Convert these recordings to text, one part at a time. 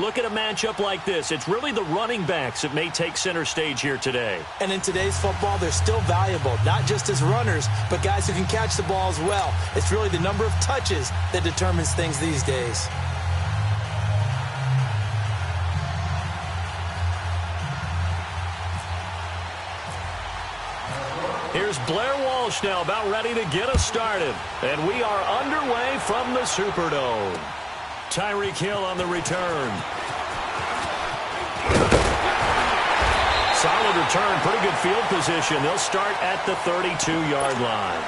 look at a matchup like this. It's really the running backs that may take center stage here today. And in today's football, they're still valuable, not just as runners, but guys who can catch the ball as well. It's really the number of touches that determines things these days. Here's Blair Walsh now about ready to get us started. And we are underway from the Superdome. Tyreek Hill on the return. Solid return, pretty good field position. They'll start at the 32-yard line.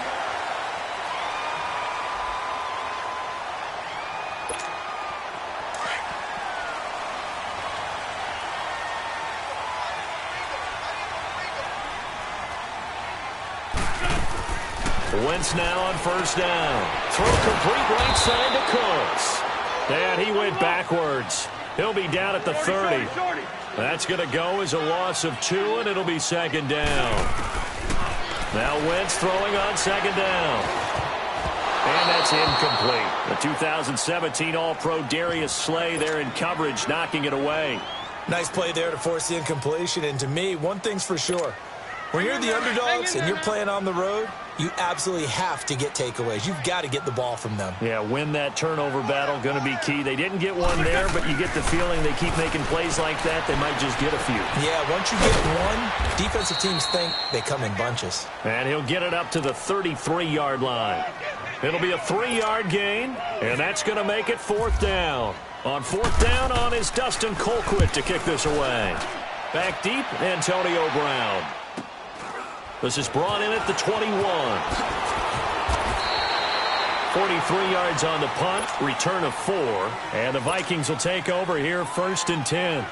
Wentz now on first down. Throw complete right side to Cooks. And he went backwards. He'll be down at the 30. That's going to go as a loss of 2, and it'll be second down. Now Wentz throwing on second down. And that's incomplete. The 2017 All-Pro Darius Slay there in coverage, knocking it away. Nice play there to force the incompletion. And to me, one thing's for sure. When you're the underdogs and you're playing on the road, you absolutely have to get takeaways. You've got to get the ball from them. Yeah, win that turnover battle, going to be key. They didn't get one there, but you get the feeling they keep making plays like that, they might just get a few. Yeah, once you get one, defensive teams think they come in bunches. And he'll get it up to the 33-yard line. It'll be a 3-yard gain, and that's going to make it fourth down. On fourth down is Dustin Colquitt to kick this away. Back deep, Antonio Brown. This is brought in at the 21. 43 yards on the punt, return of 4. And the Vikings will take over here, first and 10.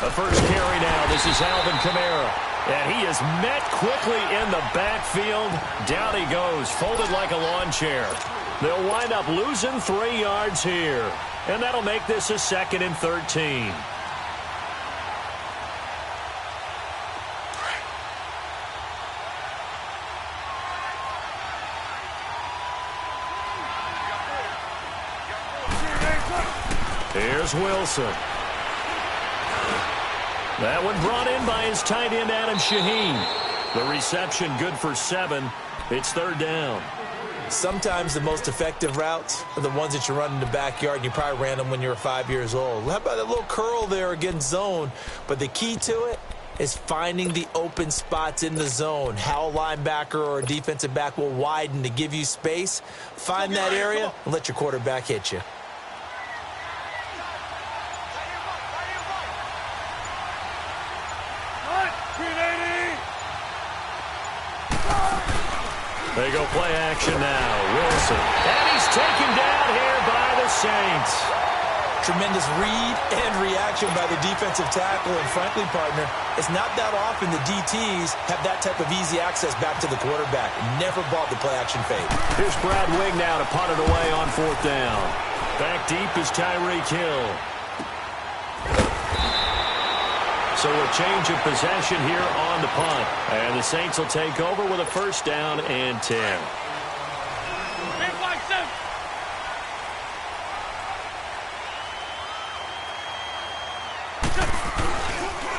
The first carry now. This is Alvin Kamara. And he is met quickly in the backfield. Down he goes, folded like a lawn chair. They'll wind up losing 3 yards here. And that'll make this a second and 13. Here's Wilson. That one brought in by his tight end, Adam Shaheen. The reception good for 7. It's third down. Sometimes the most effective routes are the ones that you run in the backyard, and you probably ran them when you were 5 years old. How about that little curl there against zone? But the key to it is finding the open spots in the zone. How a linebacker or a defensive back will widen to give you space. Find that area and let your quarterback hit you. They go play action now. Wilson. And he's taken down here by the Saints. Tremendous read and reaction by the defensive tackle. And frankly, partner, it's not that often the DTs have that type of easy access back to the quarterback. Never bought the play action fake. Here's Brad Wing now to punt it away on fourth down. Back deep is Tyreek Hill. So a change of possession here on the punt. And the Saints will take over with a first down and 10.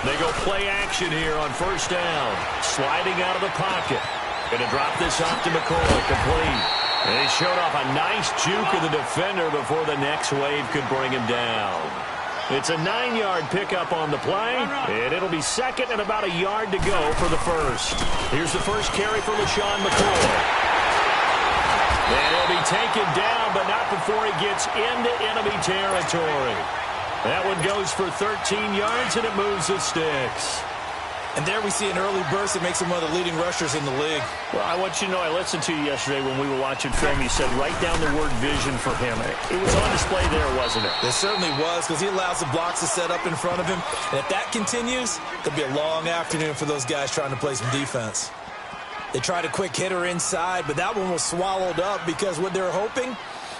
They go play action here on first down. Sliding out of the pocket. Going to drop this off to McCoy. Complete. And he showed off a nice juke of the defender before the next wave could bring him down. It's a 9-yard pickup on the play, and it'll be second and about a yard to go for the first. Here's the first carry for LaShawn McCoy. And he'll be taken down, but not before he gets into enemy territory. That one goes for 13 yards, and it moves the sticks. And there we see an early burst that makes him one of the leading rushers in the league. Well, I want you to know, I listened to you yesterday when we were watching film. You said write down the word vision for him. It was on display there, wasn't it? It certainly was, because he allows the blocks to set up in front of him. And if that continues, it'll be a long afternoon for those guys trying to play some defense. They tried a quick hitter inside, but that one was swallowed up because what they're hoping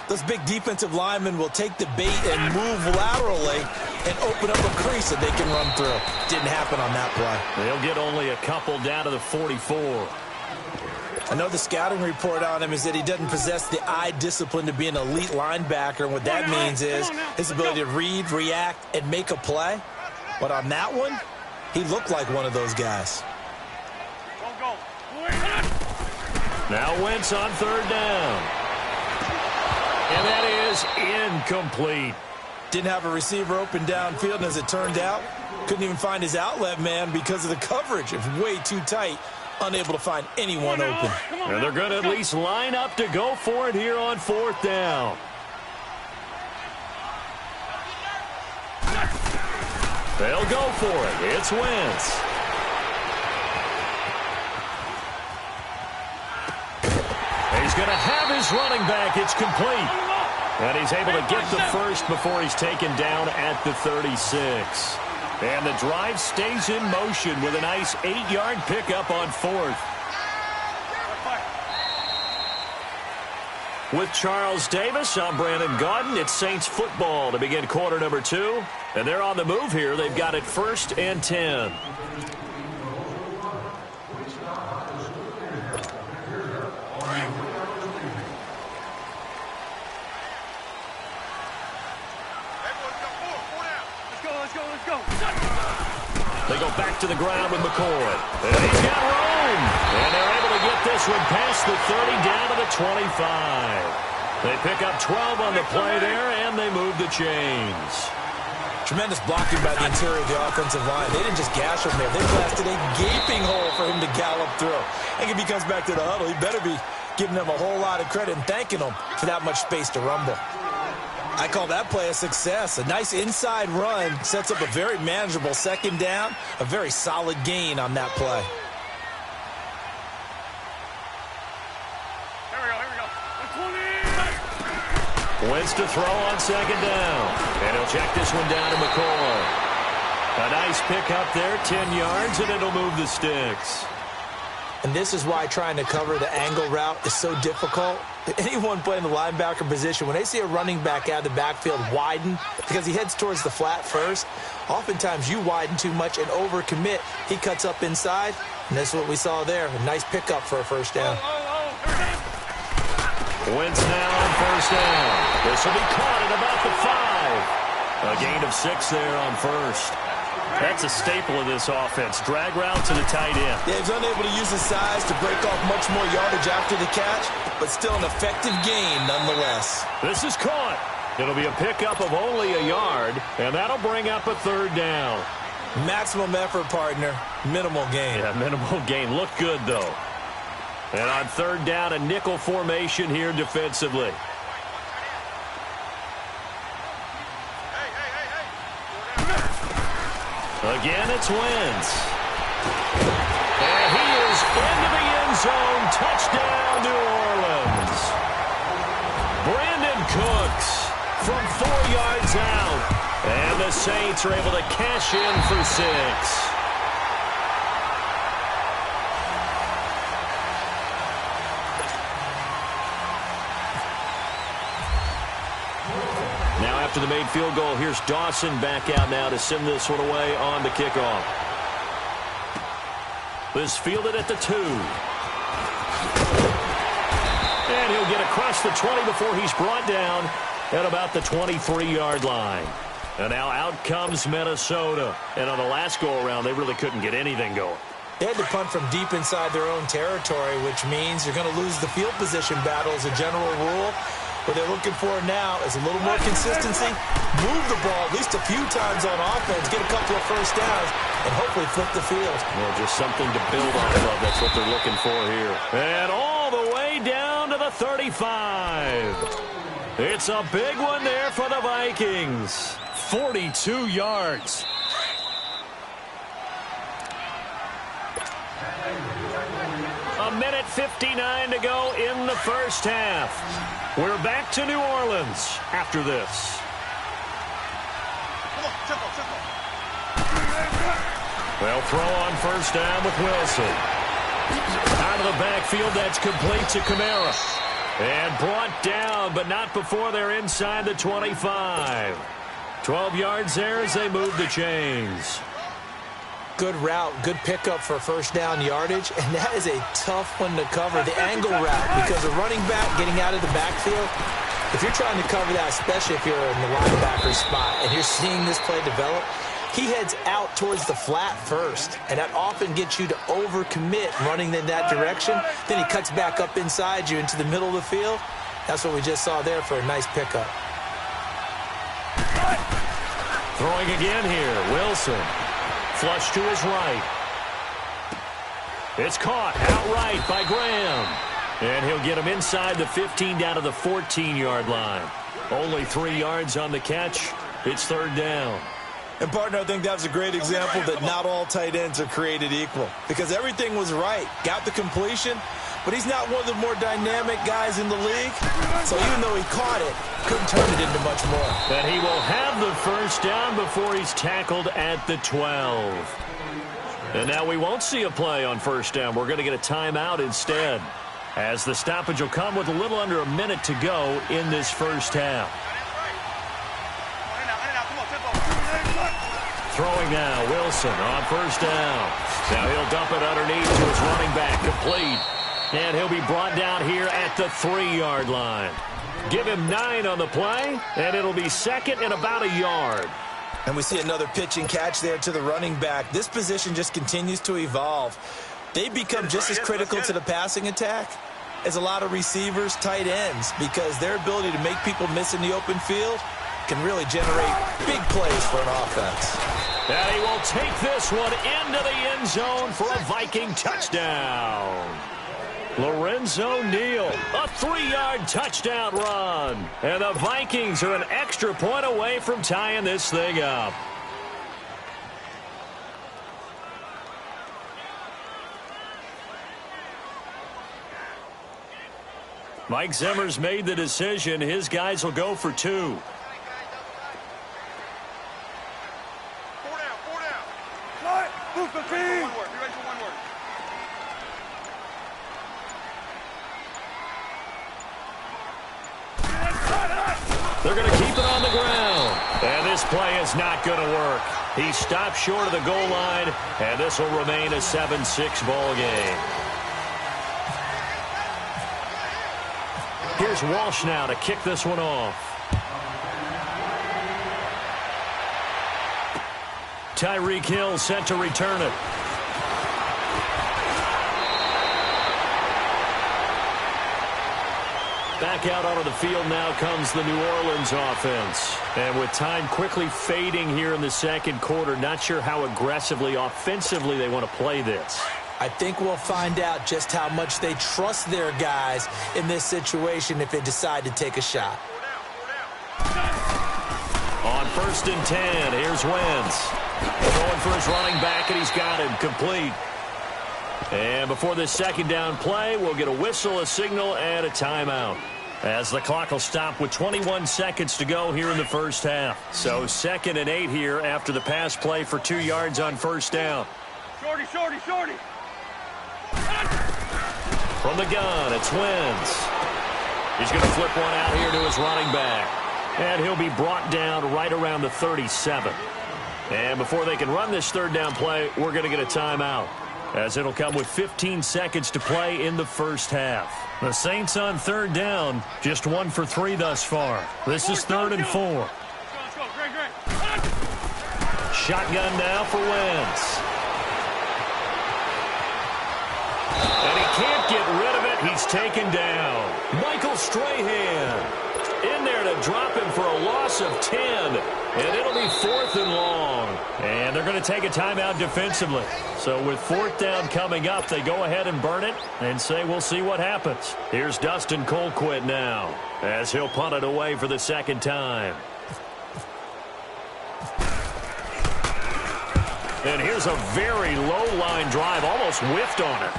Those big defensive linemen will take the bait and move laterally and open up a crease that they can run through. Didn't happen on that play. They'll get only a couple down to the 44. I know the scouting report on him is that he doesn't possess the eye discipline to be an elite linebacker, and what that means is his ability to read, react, and make a play. But on that one, he looked like one of those guys. Now Wentz on third down. And that is incomplete. Didn't have a receiver open downfield, and as it turned out, couldn't even find his outlet man because of the coverage. It was way too tight, unable to find anyone open. And they're going to at least line up to go for it here on fourth down. They'll go for it. It's Wentz. He's going to have his running back. It's complete. And he's able to get the first before he's taken down at the 36. And the drive stays in motion with a nice 8-yard pickup on fourth. With Charles Davis, I'm Brandon Gaudin. It's Saints football to begin quarter number 2. And they're on the move here. They've got it 1st and 10. They go back to the ground with McCoy. And he's got room. And they're able to get this one past the 30 down to the 25. They pick up 12 on the play there, and they move the chains. Tremendous blocking by the interior of the offensive line. They didn't just gash him there. They blasted a gaping hole for him to gallop through. And if he comes back to the huddle, he better be giving them a whole lot of credit and thanking them for that much space to rumble. I call that play a success. A nice inside run sets up a very manageable second down, a very solid gain on that play. Here we go. Wentz to throw on second down. And he'll check this one down to McCoy. A nice pick up there, 10 yards, and it'll move the sticks. And this is why trying to cover the angle route is so difficult. Anyone playing the linebacker position, when they see a running back out of the backfield widen because he heads towards the flat first, oftentimes you widen too much and overcommit. He cuts up inside, and that's what we saw there. A nice pickup for a first down. Wentz now on first down. This will be caught at about the 5. A gain of 6 there on first. That's a staple of this offense. Drag route to the tight end. Yeah, he's unable to use his size to break off much more yardage after the catch, but still an effective gain nonetheless. This is caught. It'll be a pickup of only a yard, and that'll bring up a third down. Maximum effort, partner. Minimal gain. Yeah, minimal gain. Look good, though. And on third down, a nickel formation here defensively. Again, it's Wentz. And he is into the end zone. Touchdown, New Orleans. Brandon Cooks from 4 yards out. And the Saints are able to cash in for 6. After the made field goal, here's Dawson back out now to send this one away on the kickoff. This fielded at the 2. And he'll get across the 20 before he's brought down at about the 23-yard line. And now out comes Minnesota. And on the last go-around, they really couldn't get anything going. They had to punt from deep inside their own territory, which means you're going to lose the field position battle as a general rule. What they're looking for now is a little more consistency, move the ball at least a few times on offense, get a couple of first downs, and hopefully flip the field. Well, just something to build off of. That's what they're looking for here. And all the way down to the 35. It's a big one there for the Vikings. 42 yards. A minute 59 to go in the first half. We're back to New Orleans after this. They'll throw on first down with Wilson. Out of the backfield, that's complete to Kamara. And brought down, but not before they're inside the 25. 12 yards there as they move the chains. Good route, good pickup for first down yardage, and that is a tough one to cover, the angle route, because the running back getting out of the backfield, if you're trying to cover that, especially if you're in the linebacker spot and you're seeing this play develop, he heads out towards the flat first, and that often gets you to overcommit running in that direction. Then he cuts back up inside you into the middle of the field. That's what we just saw there for a nice pickup. Throwing again here, Wilson. Flush to his right. It's caught outright by Graham. And he'll get him inside the 15 down to the 14-yard line. Only 3 yards on the catch. It's third down. And, partner, I think that was a great example that not all tight ends are created equal, because everything was right. Got the completion, but he's not one of the more dynamic guys in the league. So even though he caught it, couldn't turn it into much more. And he will have the first down before he's tackled at the 12. And now we won't see a play on first down. We're going to get a timeout instead, as the stoppage will come with a little under a minute to go in this first half. Throwing now, Wilson on first down. Now he'll dump it underneath to his running back, complete. And he'll be brought down here at the 3-yard line. Give him 9 on the play, and it'll be second and about a yard. And we see another pitch and catch there to the running back. This position just continues to evolve. They become just as critical to the passing attack as a lot of receivers, tight ends, because their ability to make people miss in the open field can really generate big plays for an offense. And he will take this one into the end zone for a Viking touchdown. Lorenzo Neal, a 3-yard touchdown run. And the Vikings are an extra point away from tying this thing up. Mike Zimmer's made the decision. His guys will go for 2. They're going to keep it on the ground. And this play is not going to work. He stopped short of the goal line, and this will remain a 7-6 ball game. Here's Walsh now to kick this one off. Tyreek Hill set to return it. Back out onto the field now comes the New Orleans offense. And with time quickly fading here in the second quarter, not sure how aggressively, offensively they want to play this. I think we'll find out just how much they trust their guys in this situation if they decide to take a shot. On 1st and 10, here's Wentz. Throwing for his running back, and he's got him complete. And before this second down play, we'll get a whistle, a signal, and a timeout, as the clock will stop with 21 seconds to go here in the first half. So 2nd and 8 here after the pass play for 2 yards on first down. Shorty. From the gun, it's Wentz. He's going to flip one out here to his running back. And he'll be brought down right around the 37. And before they can run this third down play, we're going to get a timeout, as it'll come with 15 seconds to play in the first half. The Saints on third down, just 1 for 3 thus far. This is 3rd and 4. Let's go. Great. Shotgun now for Wentz. And he can't get rid of it. He's taken down. Michael Strahan in there to drop him for a loss of 10. And it'll be 4th and long. And they're going to take a timeout defensively. So with 4th down coming up, they go ahead and burn it and say we'll see what happens. Here's Dustin Colquitt now, as he'll punt it away for the second time. And here's a very low-line drive, almost whiffed on it.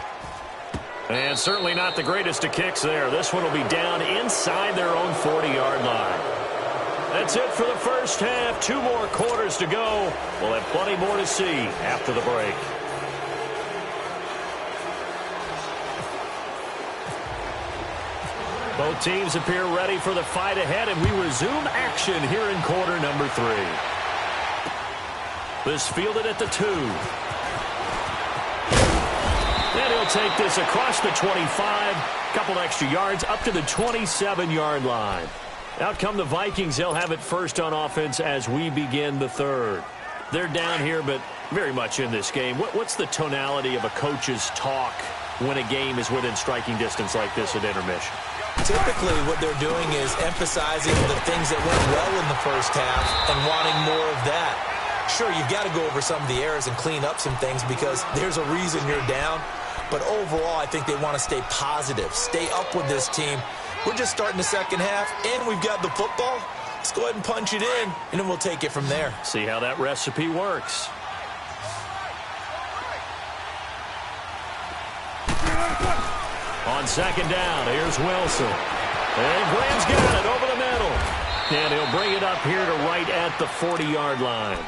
And certainly not the greatest of kicks there. This one will be down inside their own 40-yard line. That's it for the first half. 2 more quarters to go. We'll have plenty more to see after the break. Both teams appear ready for the fight ahead, and we resume action here in quarter number 3. This fielded at the 2. And he'll take this across the 25. Couple extra yards up to the 27-yard line. Out come the Vikings. They'll have it first on offense as we begin the 3rd. They're down here, but very much in this game. What's the tonality of a coach's talk when a game is within striking distance like this at intermission? Typically, what they're doing is emphasizing the things that went well in the first half and wanting more of that. Sure, you've got to go over some of the errors and clean up some things because there's a reason you're down. But overall, I think they want to stay positive, stay up with this team. We're just starting the second half, and we've got the football. Let's go ahead and punch it in, and then we'll take it from there. See how that recipe works. On second down, here's Wilson. And Graham's got it over the middle. And he'll bring it up here to right at the 40-yard line.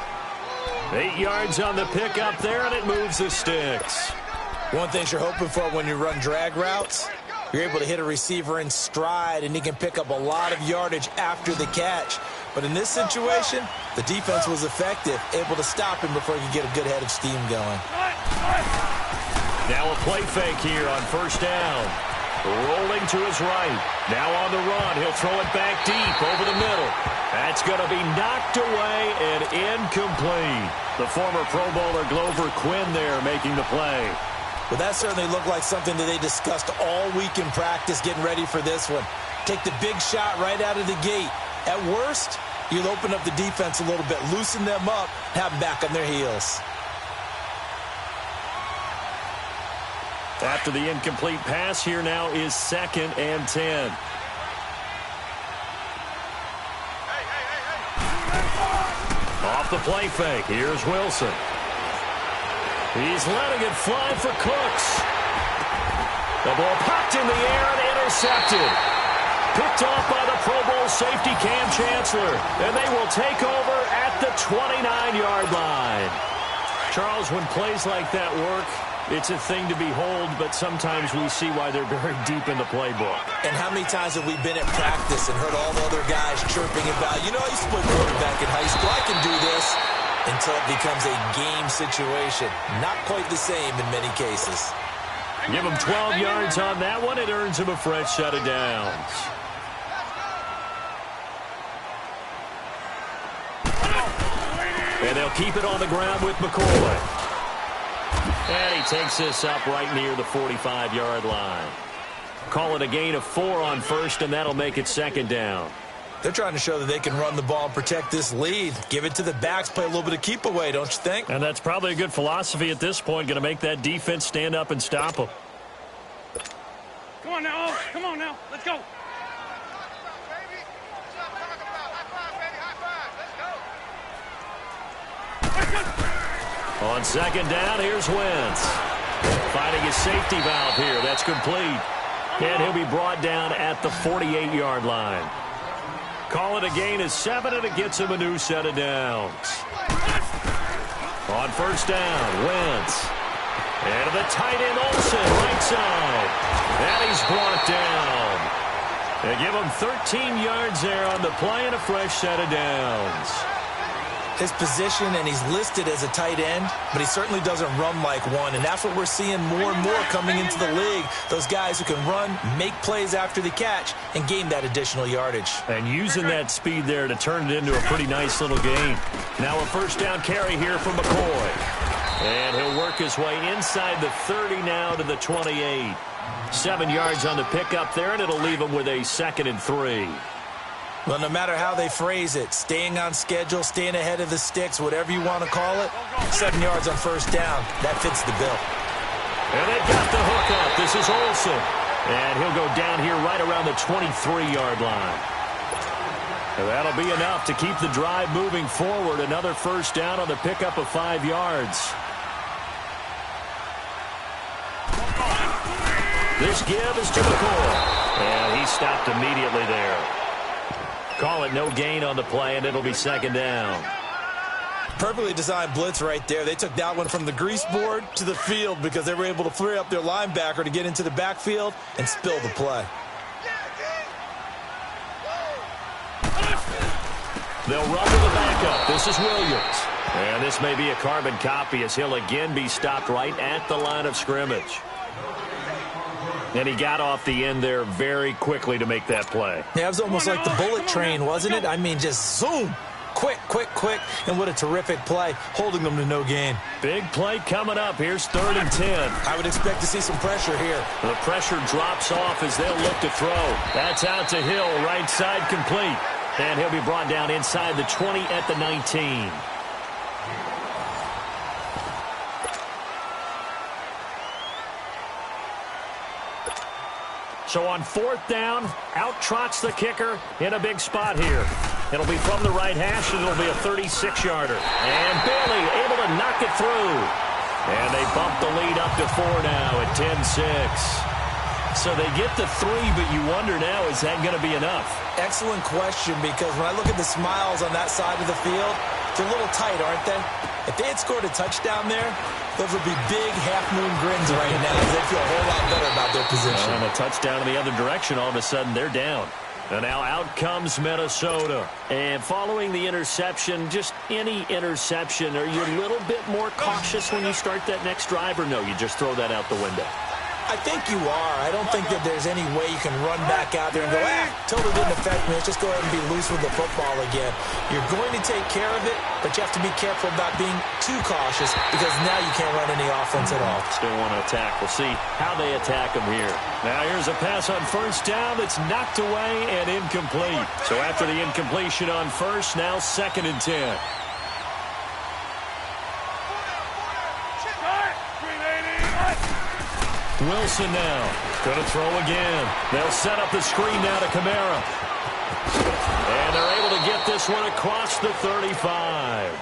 8 yards on the pickup there, and it moves the sticks. One thing you're hoping for when you run drag routes, you're able to hit a receiver in stride, and he can pick up a lot of yardage after the catch. But in this situation, the defense was effective, able to stop him before he could get a good head of steam going. Now a play fake here on first down. Rolling to his right. Now on the run. He'll throw it back deep over the middle. That's going to be knocked away and incomplete. The former Pro Bowler Glover Quinn there making the play. Well, that certainly looked like something that they discussed all week in practice getting ready for this one. Take the big shot right out of the gate. At worst, you'll open up the defense a little bit, loosen them up, have them back on their heels. After the incomplete pass, here now is 2nd and 10. Off the play fake, here's Wilson. He's letting it fly for Cooks. The ball popped in the air and intercepted. Picked off by the Pro Bowl safety Cam Chancellor. And they will take over at the 29-yard line. Charles, when plays like that work, it's a thing to behold, but sometimes we see why they're very deep in the playbook. And how many times have we been at practice and heard all the other guys chirping about, you know, I used to play quarterback in high school, I can do this, until it becomes a game situation. Not quite the same in many cases. Give him 12 yards on that one. It earns him a fresh set of downs. And they'll keep it on the ground with McCoy. And he takes this up right near the 45-yard line. Call it a gain of 4 on first, and that'll make it 2nd down. They're trying to show that they can run the ball and protect this lead. Give it to the backs, play a little bit of keep away, don't you think? And that's probably a good philosophy at this point, going to make that defense stand up and stop them. Come on now. Come on now. Let's go. On second down, here's Wentz. Finding his safety valve here. That's complete. And he'll be brought down at the 48-yard line. Call it a gain of 7, and it gets him a new set of downs. On first down, Wentz. And to the tight end, Olsen, right side. And he's brought down. They give him 13 yards there on the play and a fresh set of downs. His position, and he's listed as a tight end, but he certainly doesn't run like one, and that's what we're seeing more and more coming into the league. Those guys who can run, make plays after the catch, and gain that additional yardage. And using that speed there to turn it into a pretty nice little gain. Now a first down carry here from McCoy. And he'll work his way inside the 30 now to the 28. 7 yards on the pickup there, and it'll leave him with a 2nd and 3. Well, no matter how they phrase it, staying on schedule, staying ahead of the sticks, whatever you want to call it, 7 yards on first down, that fits the bill. And they've got the hook up. This is Olsen. And he'll go down here right around the 23-yard line. And that'll be enough to keep the drive moving forward. Another first down on the pickup of 5 yards. This give is to McCoy. And he stopped immediately there. Call it no gain on the play, and it'll be 2nd down. Perfectly designed blitz right there. They took that one from the grease board to the field because they were able to free up their linebacker to get into the backfield and spill the play. They'll run to the backup. This is Williams. And this may be a carbon copy as he'll again be stopped right at the line of scrimmage. And he got off the end there very quickly to make that play. Yeah, it was almost like the bullet train, wasn't it? I mean, just zoom. Quick, quick, quick. And what a terrific play, holding them to no gain. Big play coming up. Here's 3rd and 10. I would expect to see some pressure here. The pressure drops off as they'll look to throw. That's out to Hill, right side complete. And he'll be brought down inside the 20 at the 19. So on 4th down, out trots the kicker in a big spot here. It'll be from the right hash, and it'll be a 36-yarder. And Bailey able to knock it through. And they bump the lead up to 4 now at 10-6. So they get the 3, but you wonder now, is that going to be enough? Excellent question, because when I look at the smiles on that side of the field, they're a little tight, aren't they? If they had scored a touchdown there, those would be big half-moon grins right now as they feel a whole lot better about their position. And a touchdown in the other direction, all of a sudden they're down. And now out comes Minnesota. And following the interception, just any interception, are you a little bit more cautious when you start that next drive, or no, you just throw that out the window? I think you are. I don't think that there's any way you can run back out there and go, totally didn't affect me. Let's just go ahead and be loose with the football again. You're going to take care of it, but you have to be careful about being too cautious because now you can't run any offense at all. Still want to attack. We'll see how they attack them here. Now here's a pass on 1st down that's knocked away and incomplete. So after the incompletion on 1st, now 2nd and 10. Wilson now. Going to throw again. They'll set up the screen now to Kamara. And they're able to get this one across the 35.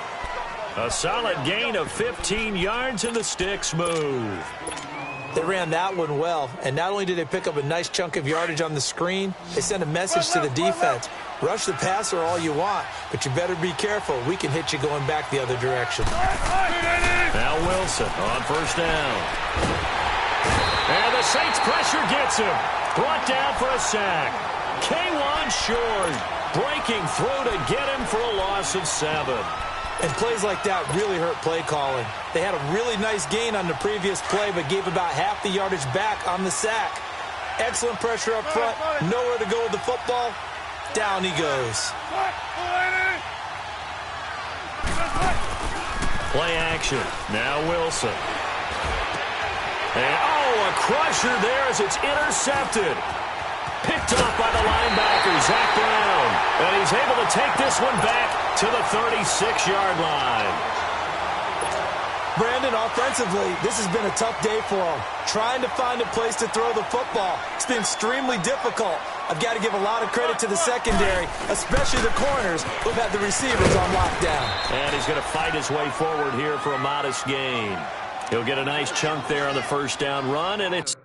A solid gain of 15 yards and the sticks move. They ran that one well, and not only did they pick up a nice chunk of yardage on the screen, they sent a message to the defense. Rush the passer all you want, but you better be careful. We can hit you going back the other direction. Now Wilson on 1st down. And the Saints pressure gets him. Brought down for a sack. K1 short. Breaking through to get him for a loss of 7. And plays like that really hurt play calling. They had a really nice gain on the previous play, but gave about half the yardage back on the sack. Excellent pressure up front. Nowhere to go with the football. Down he goes. Play action. Now Wilson. And, a crusher there as it's intercepted. Picked off by the linebacker, Zach Brown. And he's able to take this one back to the 36-yard line. Brandon, offensively, this has been a tough day for him. Trying to find a place to throw the football. It's been extremely difficult. I've got to give a lot of credit to the secondary, especially the corners who've had the receivers on lockdown. And he's going to fight his way forward here for a modest gain. He'll get a nice chunk there on the 1st down run, and it's...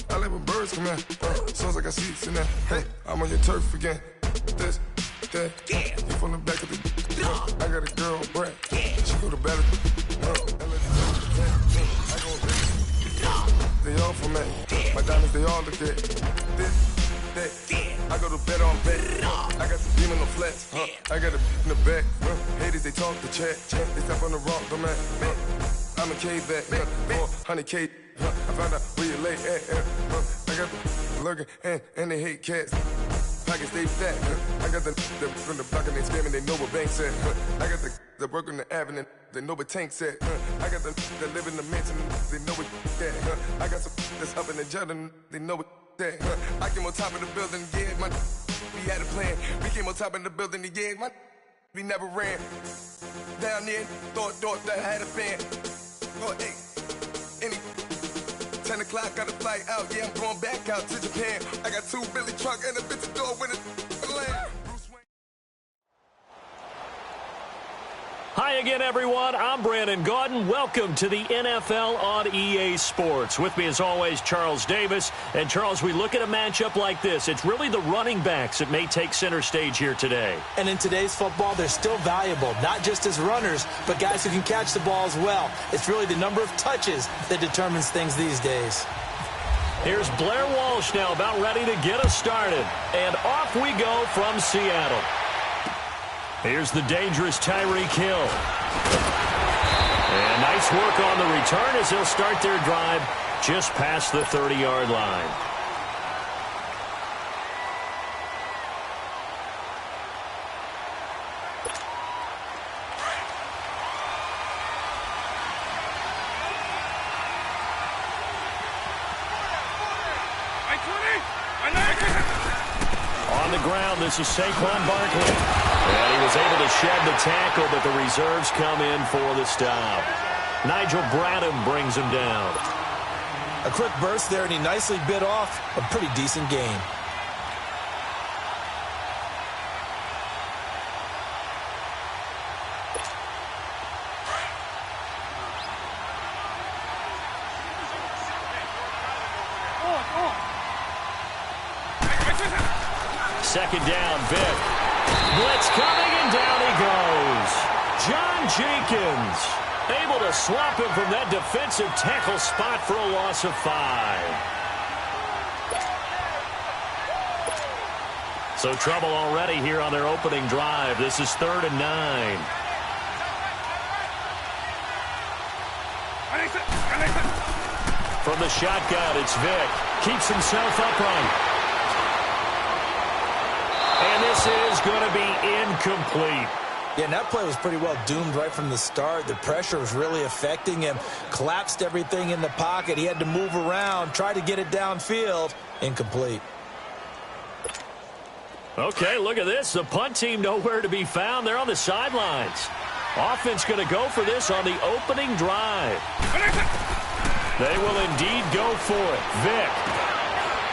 I let my birds come in. Sounds like I see seats in there. Hey, I'm on your turf again. This, that, you from the back of the... I got a girl, Brad. She go to battle. They all for me. My diamonds, they all look good. This, that, I go to bed on bed. I got the beam in the flats. I got a in the back. Haters, they talk the chat. They step on the rock, don't man. I'm a K-back. 400K. I found out where you lay at. I got the lurking and they hate cats. Pockets stay fat. I got the from the block and they scamming, they know what banks at. I got the work on the avenue, they know what tanks at. I got the that live in the mansion, they know what that. I got some that's up in the Jordan, they know what that. I came on top of the building, yeah, my we had a plan. We came on top of the building, yeah, my we never ran. Down there, thought that I had a fan. Oh, hey, any 10 o'clock, got a flight out, yeah, I'm going back out to Japan. I got 2 Billy truck and a bitch door with a land. High again, everyone. I'm Brandon Gaudin. Welcome to the NFL on EA Sports. With me, as always, Charles Davis. And, Charles, we look at a matchup like this. It's really the running backs that may take center stage here today. And in today's football, they're still valuable, not just as runners, but guys who can catch the ball as well. It's really the number of touches that determines things these days. Here's Blair Walsh now about ready to get us started. And off we go from Seattle. Here's the dangerous Tyreek Hill. And nice work on the return as they'll start their drive just past the 30-yard line. On the ground, this is Saquon Barkley. And he was able to shed the tackle, but the reserves come in for the stop. Nigel Bradham brings him down. A quick burst there, and he nicely bit off a pretty decent gain. Second down, Vic. Blitz coming, and down he goes. John Jenkins able to swap him from that defensive tackle spot for a loss of 5. So trouble already here on their opening drive. This is 3rd and 9. From the shotgun, it's Vic. Keeps himself upright. And this is going to be incomplete. Yeah, and that play was pretty well doomed right from the start. The pressure was really affecting him. Collapsed everything in the pocket. He had to move around, try to get it downfield. Incomplete. Okay, look at this. The punt team nowhere to be found. They're on the sidelines. Offense going to go for this on the opening drive. They will indeed go for it. Vic.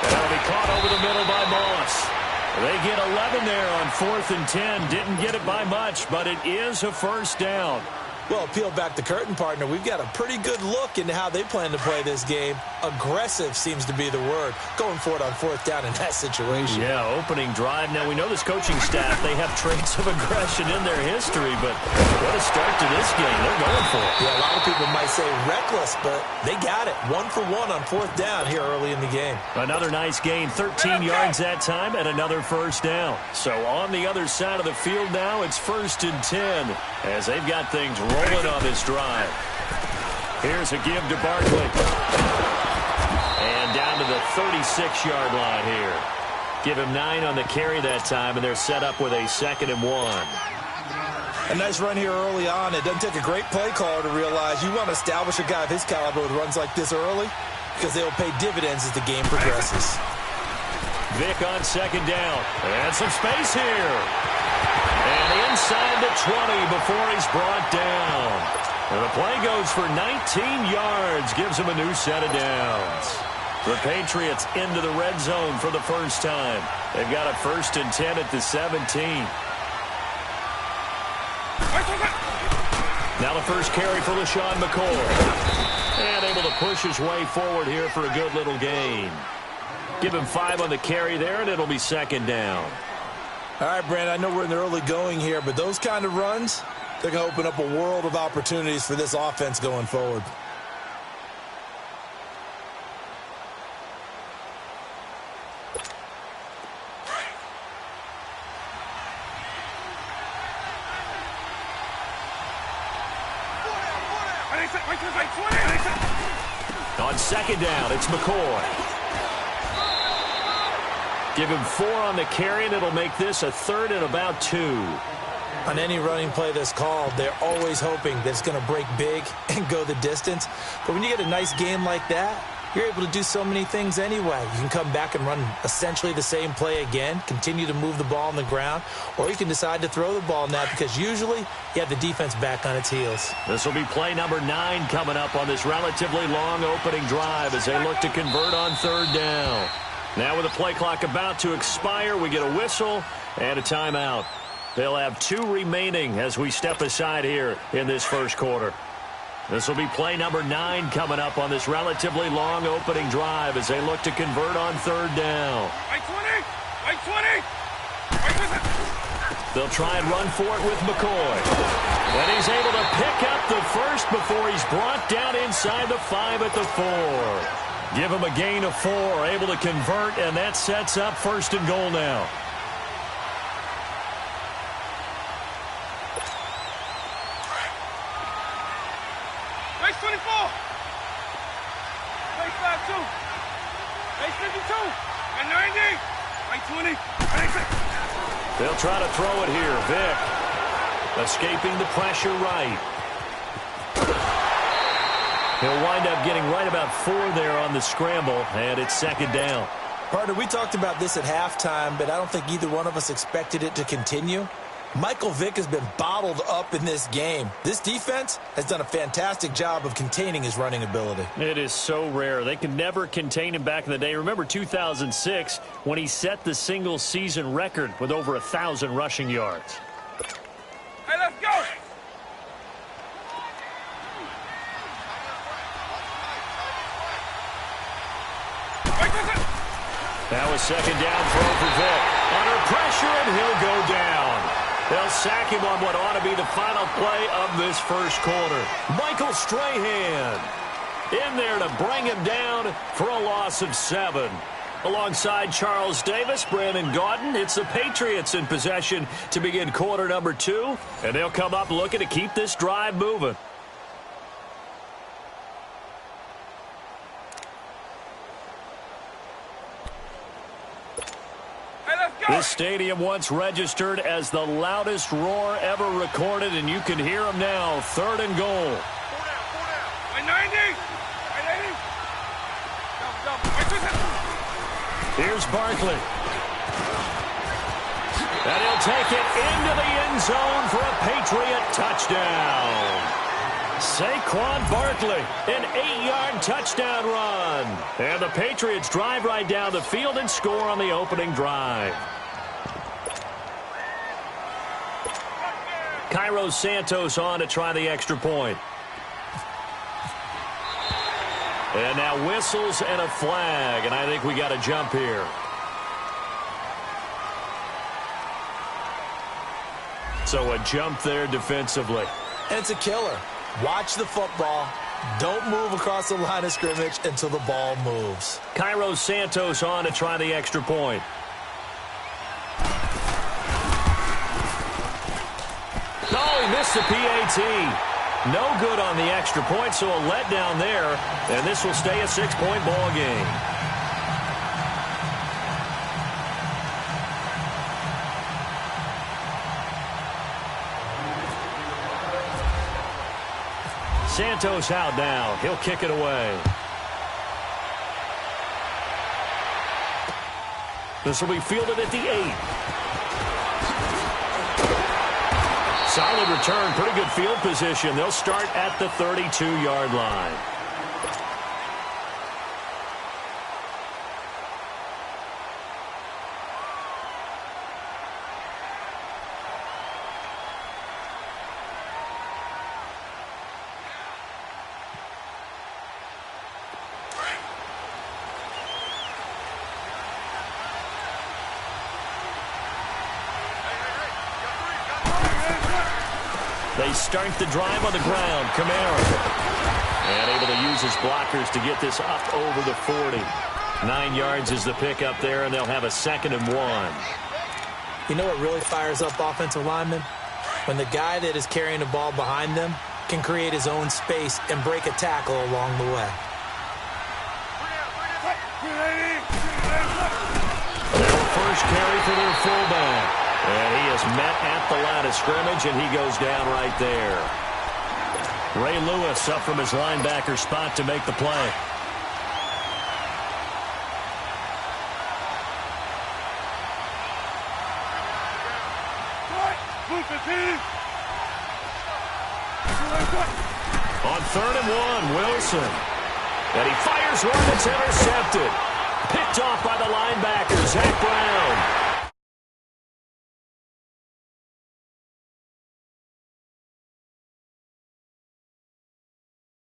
And that'll be caught over the middle by Moss. They get 11 there on 4th and 10. Didn't get it by much, but it is a first down. Well, peel back the curtain, partner. We've got a pretty good look into how they plan to play this game. Aggressive seems to be the word. Going for it on 4th down in that situation. Yeah, opening drive. Now, we know this coaching staff, they have traits of aggression in their history, but what a start to this game. They're going for it. Yeah, a lot of people might say reckless, but they got it. 1 for 1 on 4th down here early in the game. Another nice gain, 13 yards that time, and another first down. So on the other side of the field now, it's 1st and 10 as they've got things rolling on this drive. Here's a give to Barkley. And down to the 36-yard line here. Give him 9 on the carry that time, and they're set up with a 2nd and 1. A nice run here early on. It doesn't take a great play caller to realize you want to establish a guy of his caliber with runs like this early because they will pay dividends as the game progresses. Vic on 2nd down. And some space here. And inside the 20 before he's brought down. And the play goes for 19 yards. Gives him a new set of downs. The Patriots into the red zone for the first time. They've got a 1st and 10 at the 17. Now the first carry for LaShawn McCoy. And able to push his way forward here for a good little gain. Give him 5 on the carry there, and it'll be 2nd down. All right, Brandon, I know we're in the early going here, but those kind of runs, they're going to open up a world of opportunities for this offense going forward. On 2nd down, it's McCoy. Give him 4 on the carry, and it'll make this a 3rd and about 2. On any running play that's called, they're always hoping that it's going to break big and go the distance. But when you get a nice game like that, you're able to do so many things anyway. You can come back and run essentially the same play again, continue to move the ball on the ground, or you can decide to throw the ball now because usually you have the defense back on its heels. This will be play number 9 coming up on this relatively long opening drive as they look to convert on 3rd down. Now with the play clock about to expire, we get a whistle and a timeout. They'll have 2 remaining as we step aside here in this first quarter. This will be play number 9 coming up on this relatively long opening drive as they look to convert on 3rd down. Right 20! Right 20! They'll try and run for it with McCoy. And he's able to pick up the first before he's brought down inside the 5 at the 4. Give him a gain of 4, able to convert, and that sets up 1st and goal now. Base 24! Base 52! Base 52! And 90! Right 20! Right 6! They'll try to throw it here. Vick escaping the pressure right. He'll wind up getting right about 4 there on the scramble, and it's 2nd down. Partner, we talked about this at halftime, but I don't think either one of us expected it to continue. Michael Vick has been bottled up in this game. This defense has done a fantastic job of containing his running ability. It is so rare. They could never contain him back in the day. Remember 2006 when he set the single-season record with over 1,000 rushing yards. Hey, let's go! That was 2nd down throw for Vick. Under pressure, and he'll go down. They'll sack him on what ought to be the final play of this first quarter. Michael Strahan in there to bring him down for a loss of 7. Alongside Charles Davis, Brandon Gaudin, it's the Patriots in possession to begin quarter number 2, and they'll come up looking to keep this drive moving. This stadium once registered as the loudest roar ever recorded, and you can hear them now. 3rd and goal. 4 down. 90. 80. Here's Barkley. And he'll take it into the end zone for a Patriot touchdown. Saquon Barkley, an 8-yard touchdown run. And the Patriots drive right down the field and score on the opening drive. Cairo Santos on to try the extra point. And now whistles and a flag, and I think we got a jump here. So a jump there defensively. And it's a killer. Watch the football. Don't move across the line of scrimmage until the ball moves. Cairo Santos on to try the extra point. Oh, he missed the PAT. No good on the extra point, so a letdown there. And this will stay a 6-point ball game. Santos out now. He'll kick it away. This will be fielded at the 8. Solid return. Pretty good field position. They'll start at the 32-yard line. They start the drive on the ground. Kamara. And able to use his blockers to get this up over the 40. 9 yards is the pickup there, and they'll have a 2nd and 1. You know what really fires up offensive linemen? When the guy that is carrying the ball behind them can create his own space and break a tackle along the way. Their first carry for their fullback. And he is met at the line of scrimmage, and he goes down right there. Ray Lewis up from his linebacker spot to make the play. On 3rd and 1, Wilson. And he fires one that's intercepted. Picked off by the linebacker, Zach Brown.